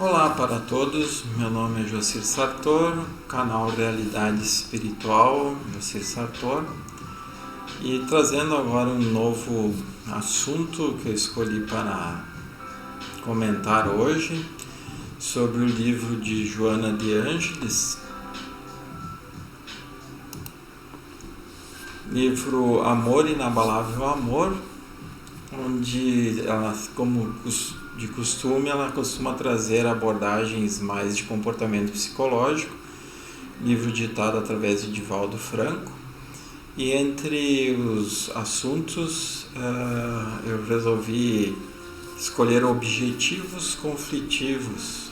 Olá para todos, meu nome é Jocir Sartor, canal Realidade Espiritual, Jocir Sartor, e trazendo agora um novo assunto que eu escolhi para comentar hoje, sobre o livro de Joana de Ângeles, livro Amor Inabalável Amor, onde ela, como de costume, ela costuma trazer abordagens mais de comportamento psicológico, livro ditado através de Divaldo Franco. E entre os assuntos, eu resolvi escolher objetivos conflitivos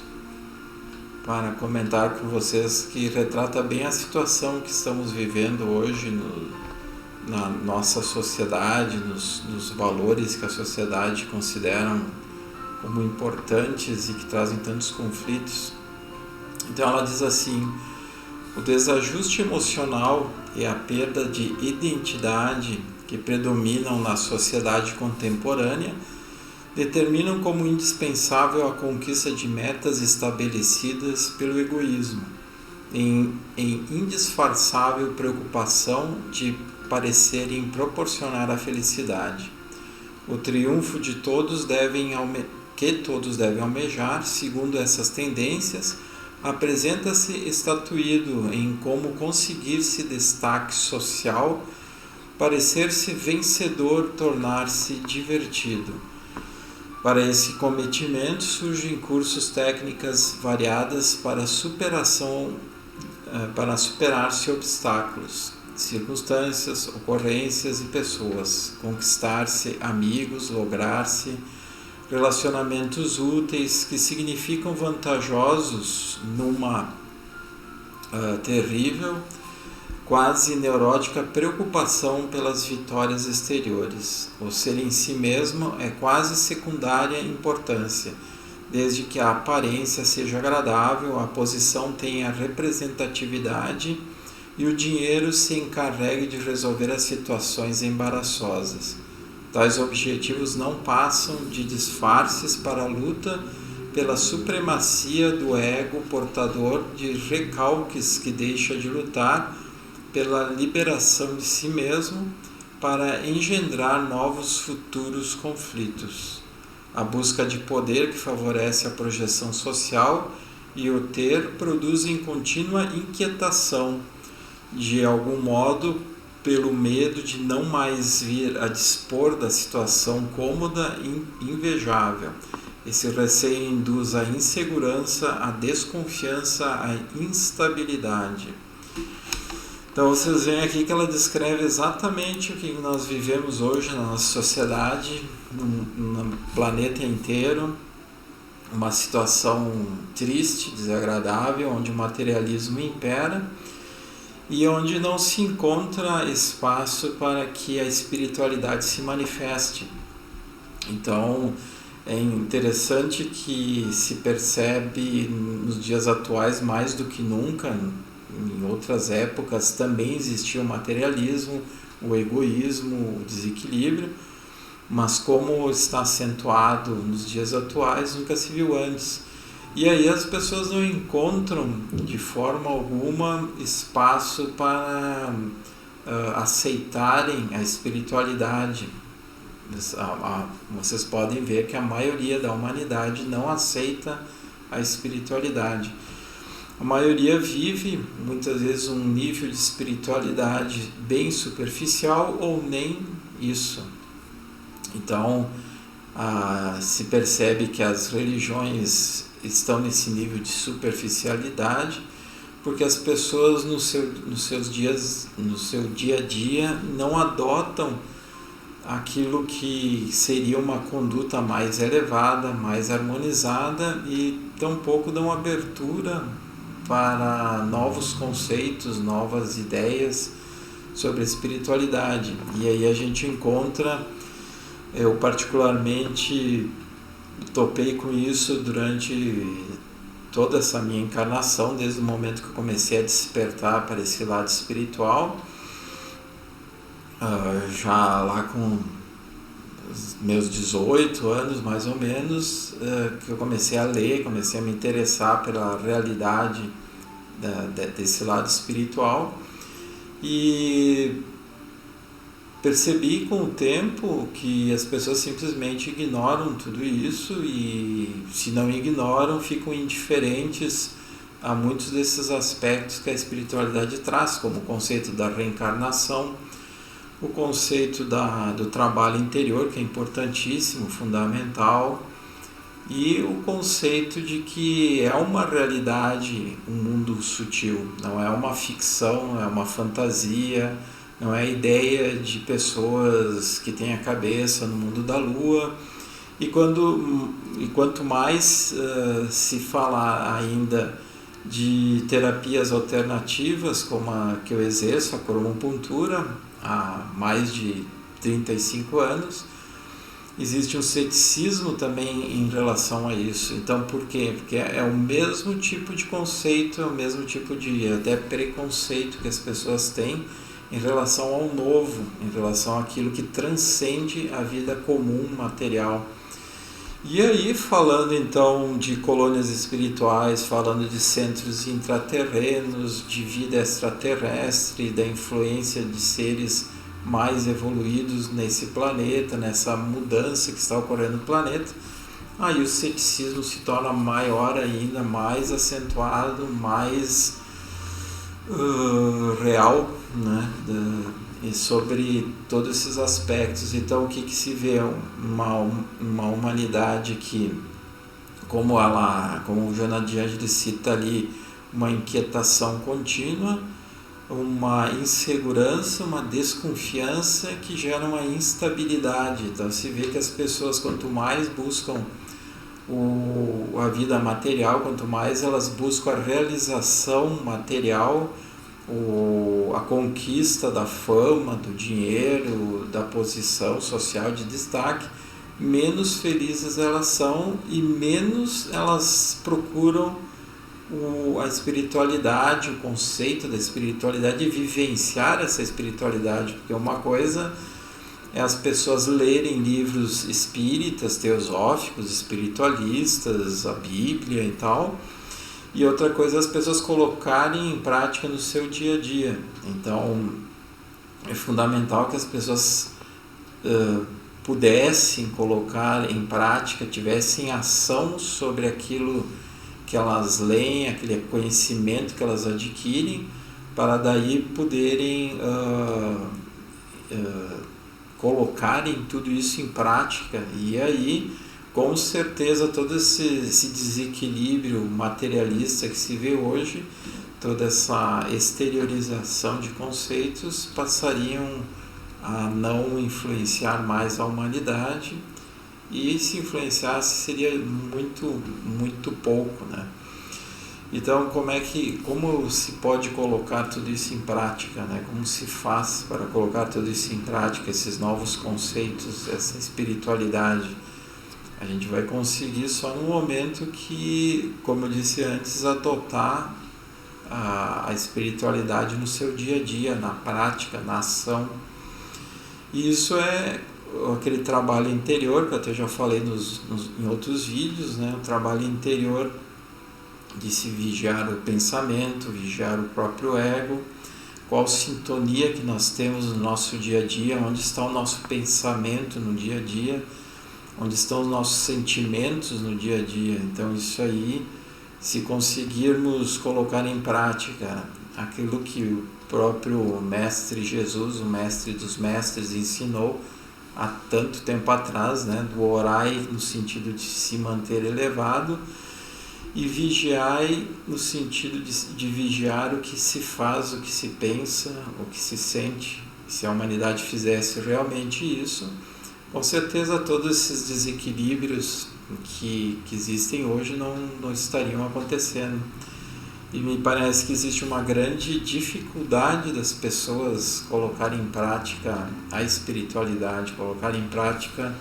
para comentar com vocês, que retrata bem a situação que estamos vivendo hoje na nossa sociedade, nos valores que a sociedade considera como importantes e que trazem tantos conflitos. Então ela diz assim: o desajuste emocional e a perda de identidade que predominam na sociedade contemporânea determinam como indispensável a conquista de metas estabelecidas pelo egoísmo, em indisfarçável preocupação de parecerem proporcionar a felicidade. O triunfo de todos que todos devem almejar, segundo essas tendências, apresenta-se estatuído em como conseguir-se destaque social, parecer-se vencedor, tornar-se divertido. Para esse cometimento surgem cursos, técnicas variadas para superar-se obstáculos, circunstâncias, ocorrências e pessoas, conquistar-se amigos, lograr-se relacionamentos úteis que significam vantajosos numa terrível, quase neurótica preocupação pelas vitórias exteriores. O ser em si mesmo é quase secundária importância, desde que a aparência seja agradável, a posição tenha representatividade e o dinheiro se encarregue de resolver as situações embaraçosas. Tais objetivos não passam de disfarces para a luta pela supremacia do ego portador de recalques que deixa de lutar pela liberação de si mesmo para engendrar novos futuros conflitos. A busca de poder que favorece a projeção social e o ter produzem contínua inquietação, de algum modo pelo medo de não mais vir a dispor da situação cômoda e invejável. Esse receio induz a insegurança, a desconfiança, a instabilidade. Então vocês veem aqui que ela descreve exatamente o que nós vivemos hoje na nossa sociedade, no planeta inteiro, uma situação triste, desagradável, onde o materialismo impera e onde não se encontra espaço para que a espiritualidade se manifeste. Então é interessante que se percebe nos dias atuais, mais do que nunca, em outras épocas também existia o materialismo, o egoísmo, o desequilíbrio, mas como está acentuado nos dias atuais, nunca se viu antes. E aí as pessoas não encontram de forma alguma espaço para aceitarem a espiritualidade. Vocês podem ver que a maioria da humanidade não aceita a espiritualidade. A maioria vive muitas vezes um nível de espiritualidade bem superficial ou nem isso. Então se percebe que as religiões estão nesse nível de superficialidade porque as pessoas no seu dia a dia não adotam aquilo que seria uma conduta mais elevada, mais harmonizada, e tampouco dão abertura para novos conceitos, novas ideias sobre a espiritualidade. E aí a gente encontra, eu particularmente topei com isso durante toda essa minha encarnação, desde o momento que eu comecei a despertar para esse lado espiritual, já lá com os meus 18 anos, mais ou menos, que eu comecei a ler, comecei a me interessar pela realidade desse lado espiritual, e percebi com o tempo que as pessoas simplesmente ignoram tudo isso, e se não ignoram, ficam indiferentes a muitos desses aspectos que a espiritualidade traz, como o conceito da reencarnação, o conceito do trabalho interior, que é importantíssimo, fundamental, e o conceito de que é uma realidade, um mundo sutil, não é uma ficção, não é uma fantasia, não é a ideia de pessoas que têm a cabeça no mundo da lua. E quanto mais se falar ainda de terapias alternativas, como a que eu exerço, a cromopuntura, há mais de 35 anos, existe um ceticismo também em relação a isso. Então, por quê? Porque é o mesmo tipo de conceito, é o mesmo tipo de até preconceito que as pessoas têm em relação ao novo, em relação àquilo que transcende a vida comum, material. E aí, falando então de colônias espirituais, falando de centros intraterrenos, de vida extraterrestre, da influência de seres mais evoluídos nesse planeta, nessa mudança que está ocorrendo no planeta, aí o ceticismo se torna maior ainda, mais acentuado, mais real, né? E sobre todos esses aspectos. Então, o que se vê? Uma humanidade que, como o Joana de Ângeles cita ali, uma inquietação contínua, uma insegurança, uma desconfiança que gera uma instabilidade. Então, se vê que as pessoas, quanto mais buscam a vida material, quanto mais elas buscam a realização material, a conquista da fama, do dinheiro, da posição social de destaque, menos felizes elas são e menos elas procuram a espiritualidade, o conceito da espiritualidade, e vivenciar essa espiritualidade. Porque uma coisa é as pessoas lerem livros espíritas, teosóficos, espiritualistas, a Bíblia e tal, e outra coisa é as pessoas colocarem em prática no seu dia a dia. Então, é fundamental que as pessoas pudessem colocar em prática, tivessem ação sobre aquilo que elas leem, aquele conhecimento que elas adquirem, para daí poderem colocarem tudo isso em prática. E aí, com certeza, todo esse desequilíbrio materialista que se vê hoje, toda essa exteriorização de conceitos, passariam a não influenciar mais a humanidade, e se influenciasse seria muito pouco, né? Então, como se pode colocar tudo isso em prática, né? Como se faz para colocar tudo isso em prática, esses novos conceitos, essa espiritualidade? A gente vai conseguir só no momento que, como eu disse antes, adotar a espiritualidade no seu dia a dia, na prática, na ação. E isso é aquele trabalho interior, que eu até já falei em outros vídeos, né? O trabalho interior de se vigiar o pensamento, vigiar o próprio ego, qual sintonia que nós temos no nosso dia a dia, onde está o nosso pensamento no dia a dia, onde estão os nossos sentimentos no dia a dia. Então, isso aí, se conseguirmos colocar em prática aquilo que o próprio Mestre Jesus, o Mestre dos Mestres, ensinou há tanto tempo atrás, né? Do orai no sentido de se manter elevado, e vigiai no sentido de vigiar o que se faz, o que se pensa, o que se sente. Se a humanidade fizesse realmente isso, com certeza todos esses desequilíbrios que existem hoje não estariam acontecendo. E me parece que existe uma grande dificuldade das pessoas colocarem em prática a espiritualidade, colocarem em prática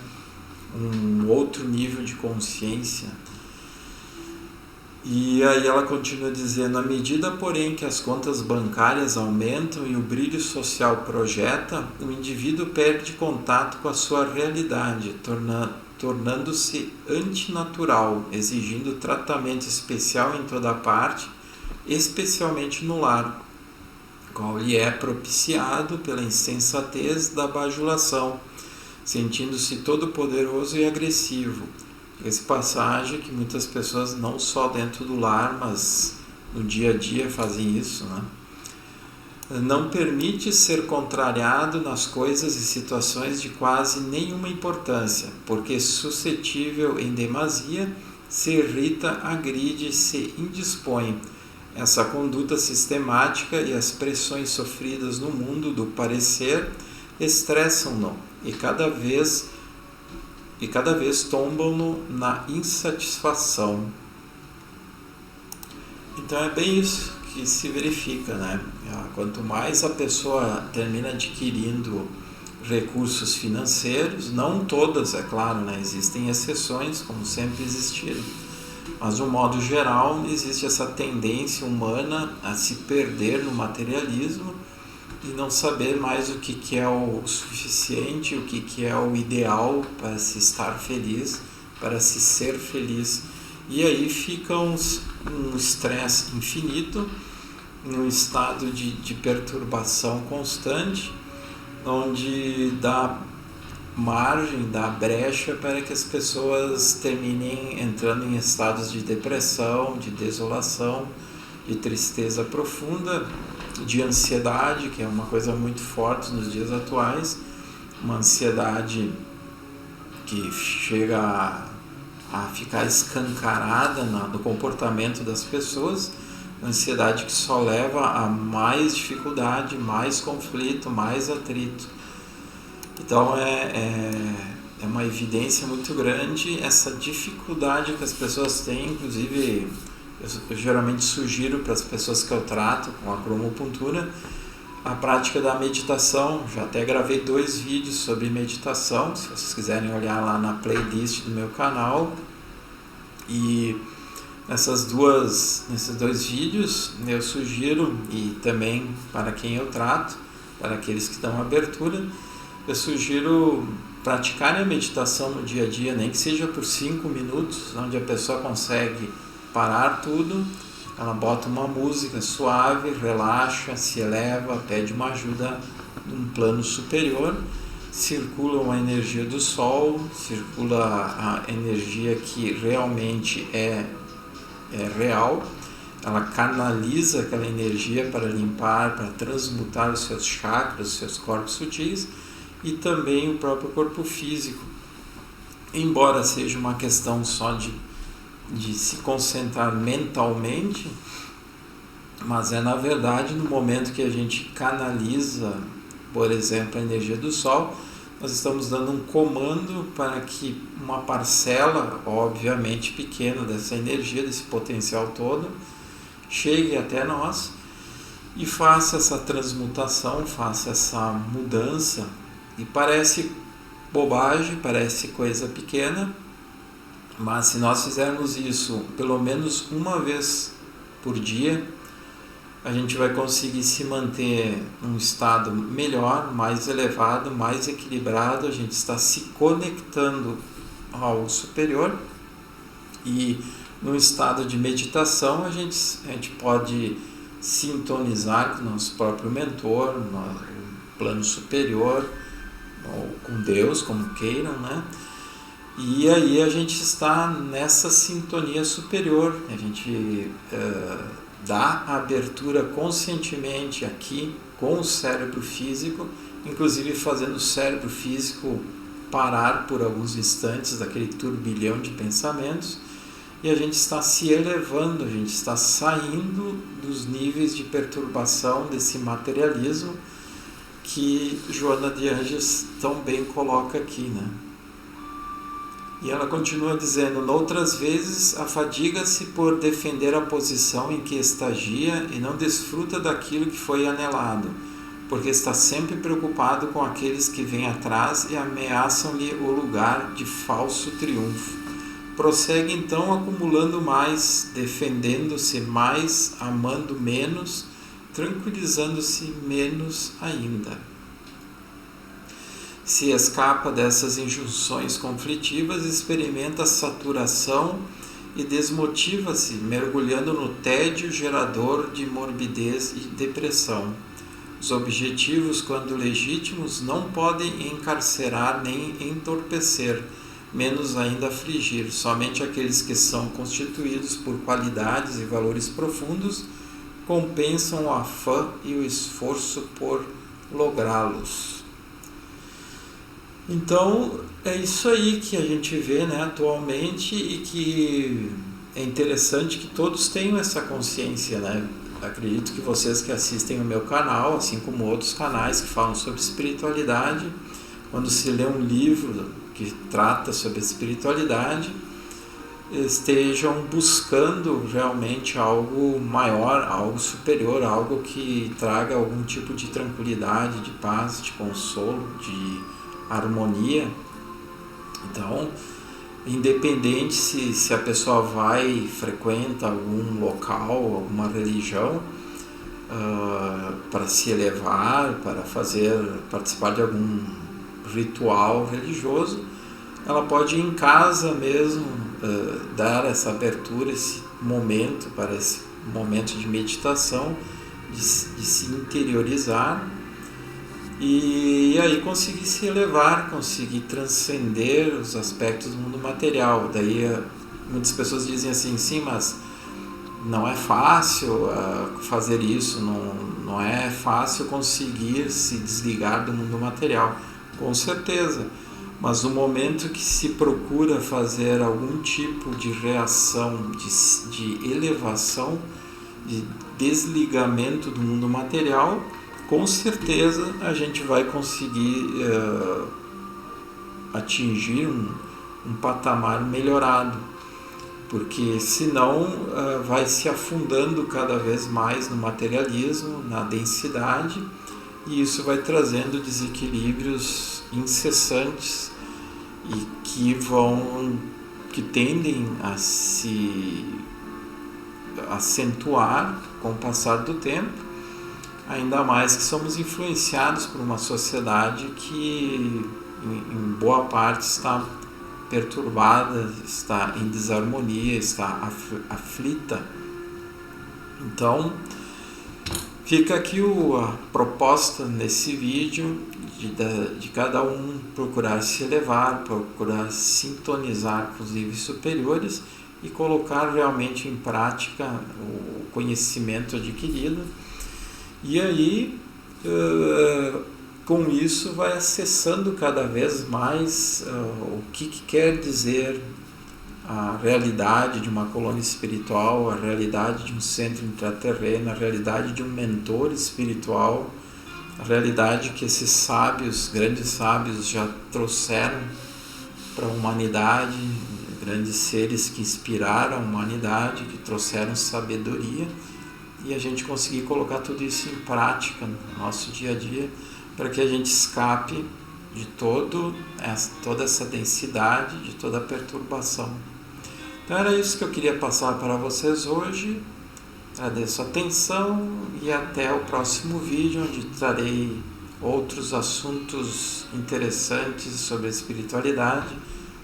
um outro nível de consciência. E aí ela continua dizendo: à medida, porém, que as contas bancárias aumentam e o brilho social projeta, o indivíduo perde contato com a sua realidade, tornando-se antinatural, exigindo tratamento especial em toda parte, especialmente no lar, qual lhe é propiciado pela insensatez da bajulação, sentindo-se todo poderoso e agressivo. Essa passagem que muitas pessoas, não só dentro do lar, mas no dia a dia fazem isso, né? Não permite ser contrariado nas coisas e situações de quase nenhuma importância, porque suscetível em demasia, se irrita, agride, se indispõe. Essa conduta sistemática e as pressões sofridas no mundo do parecer estressam-no e cada vez tombam-no na insatisfação. Então é bem isso que se verifica, né? Quanto mais a pessoa termina adquirindo recursos financeiros, não todas, é claro, né? Existem exceções, como sempre existiram, mas de um modo geral existe essa tendência humana a se perder no materialismo e não saber mais o que é o suficiente, o que é o ideal para se estar feliz, para se ser feliz. E aí fica um estresse infinito, um estado de perturbação constante, onde dá margem, dá brecha para que as pessoas terminem entrando em estados de depressão, de desolação, de tristeza profunda, de ansiedade, que é uma coisa muito forte nos dias atuais, uma ansiedade que chega a ficar escancarada no comportamento das pessoas, ansiedade que só leva a mais dificuldade, mais conflito, mais atrito. Então é uma evidência muito grande essa dificuldade que as pessoas têm, inclusive eu geralmente sugiro para as pessoas que eu trato com a cromopuntura a prática da meditação. Já até gravei 2 vídeos sobre meditação, se vocês quiserem olhar lá na playlist do meu canal. E nesses 2 vídeos eu sugiro, e também para quem eu trato, para aqueles que dão abertura, eu sugiro praticarem a meditação no dia a dia, nem que seja por 5 minutos, onde a pessoa consegue parar tudo, ela bota uma música suave, relaxa, se eleva, pede uma ajuda num plano superior, circula uma energia do sol, circula a energia que realmente é real, ela canaliza aquela energia para limpar, para transmutar os seus chakras, os seus corpos sutis e também o próprio corpo físico. Embora seja uma questão só de se concentrar mentalmente, mas na verdade no momento que a gente canaliza, por exemplo, a energia do sol, nós estamos dando um comando para que uma parcela, obviamente pequena, dessa energia, desse potencial todo, chegue até nós e faça essa transmutação, faça essa mudança. E parece bobagem, parece coisa pequena, mas se nós fizermos isso pelo menos uma vez por dia, a gente vai conseguir se manter num estado melhor, mais elevado, mais equilibrado. A gente está se conectando ao superior e num estado de meditação a gente pode sintonizar com o nosso próprio mentor, no plano superior, ou com Deus, como queiram, né? E aí a gente está nessa sintonia superior, a gente dá a abertura conscientemente aqui com o cérebro físico, inclusive fazendo o cérebro físico parar por alguns instantes daquele turbilhão de pensamentos, e a gente está se elevando, a gente está saindo dos níveis de perturbação desse materialismo que Joana de Ângeles tão bem coloca aqui, né? E ela continua dizendo: noutras vezes afadiga-se por defender a posição em que estagia e não desfruta daquilo que foi anelado, porque está sempre preocupado com aqueles que vêm atrás e ameaçam-lhe o lugar de falso triunfo. prossegue então acumulando mais, defendendo-se mais, amando menos, tranquilizando-se menos ainda. Se escapa dessas injunções conflitivas, experimenta saturação e desmotiva-se, mergulhando no tédio gerador de morbidez e depressão. Os objetivos, quando legítimos, não podem encarcerar nem entorpecer, menos ainda afligir. Somente aqueles que são constituídos por qualidades e valores profundos compensam o afã e o esforço por lográ-los. Então, é isso aí que a gente vê, né, atualmente, e que é interessante que todos tenham essa consciência, né? Acredito que vocês que assistem o meu canal, assim como outros canais que falam sobre espiritualidade, quando se lê um livro que trata sobre espiritualidade, estejam buscando realmente algo maior, algo superior, algo que traga algum tipo de tranquilidade, de paz, de consolo, de harmonia. Então, independente se a pessoa frequenta algum local, alguma religião, para se elevar, para participar de algum ritual religioso, ela pode em casa mesmo dar essa abertura, esse momento, para esse momento de meditação, de se interiorizar, e aí conseguir se elevar, conseguir transcender os aspectos do mundo material. Daí muitas pessoas dizem assim, sim, mas não é fácil fazer isso, não é fácil conseguir se desligar do mundo material. Com certeza, mas no momento que se procura fazer algum tipo de reação, de elevação, de desligamento do mundo material, com certeza a gente vai conseguir atingir um patamar melhorado, porque senão vai se afundando cada vez mais no materialismo, na densidade, e isso vai trazendo desequilíbrios incessantes e que tendem a se acentuar com o passar do tempo. Ainda mais que somos influenciados por uma sociedade que, em boa parte, está perturbada, está em desarmonia, está aflita. Então, fica aqui a proposta nesse vídeo de cada um procurar se elevar, procurar sintonizar com os níveis superiores e colocar realmente em prática o conhecimento adquirido. E aí, com isso, vai acessando cada vez mais o que quer dizer a realidade de uma colônia espiritual, a realidade de um centro intraterreno, a realidade de um mentor espiritual, a realidade que esses sábios, grandes sábios, já trouxeram para a humanidade, grandes seres que inspiraram a humanidade, que trouxeram sabedoria, e a gente conseguir colocar tudo isso em prática no nosso dia a dia, para que a gente escape de toda essa densidade, de toda a perturbação. Então era isso que eu queria passar para vocês hoje. Agradeço a atenção e até o próximo vídeo, onde trarei outros assuntos interessantes sobre a espiritualidade,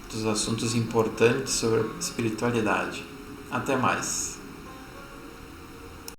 outros assuntos importantes sobre a espiritualidade. Até mais!